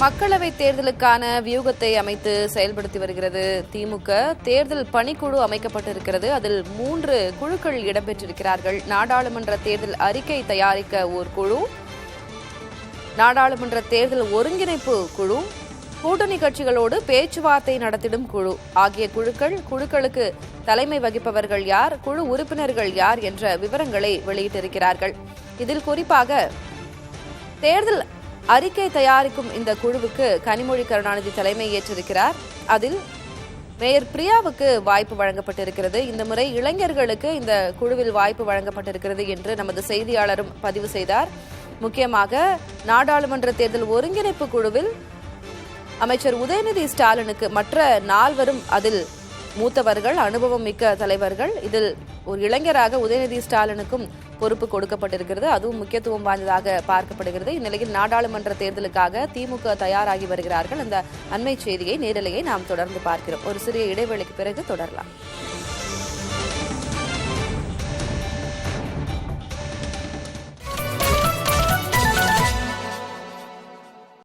மக்களவை தேர்தலுக்கான வியூகத்தை அமைத்து செயல்படுத்தி வருகிறது திமுக. தேர்தல் பணிக்குழு அமைக்கப்பட்டிருக்கிறது. அதில் 3 குழுக்கள் இடம்பெற்றிருக்கிறார்கள். நாடாளுமன்ற தேர்தல் அறிக்கை தயாரிக்க ஒரு குழு, நாடாளுமன்ற தேர்தல் ஒருங்கிணைப்பு குழு, கூட்டணி கட்சிகளோடு பேச்சுவார்த்தை நடத்திடும் குழு ஆகிய குழுக்களுக்கு தலைமை வகிப்பவர்கள் யார், குழு உறுப்பினர்கள் யார் என்ற விவரங்களை வெளியிட்டிருக்கிறார்கள். இதில் குறிப்பாக தேர்தல் அறிக்கை தயாரிக்கும் இந்த குழுவுக்கு கனிமொழி கருணாநிதி தலைமை ஏற்றிருக்கிறார். அதில் மேயர் பிரியாவுக்கு வாய்ப்பு வழங்கப்பட்டிருக்கிறது. இந்த முறை இளைஞர்களுக்கு இந்த குழுவில் வாய்ப்பு வழங்கப்பட்டிருக்கிறது என்று நமது செய்தியாளரும் பதிவு செய்தார். முக்கியமாக நாடாளுமன்ற தேர்தல் ஒருங்கிணைப்பு குழுவில் அமைச்சர் உதயநிதி ஸ்டாலினுக்கு மற்ற 4வரும் அதில் மூத்தவர்கள், அனுபவம் மிக்க தலைவர்கள். இதில் ஒரு இளைஞராக உதயநிதி ஸ்டாலினுக்கும் பொறுப்பு கொடுக்கப்பட்டிருக்கிறது. அதுவும் முக்கியத்துவம் வாய்ந்ததாக பார்க்கப்படுகிறது. இந்நிலையில் நாடாளுமன்ற தேர்தலுக்காக திமுக தயாராகி வருகிறார்கள். அந்த அண்மை செய்தியை, நேரலையை நாம் தொடர்ந்து பார்க்கிறோம். ஒரு சிறிய இடைவெளிக்கு பிறகு தொடரலாம்.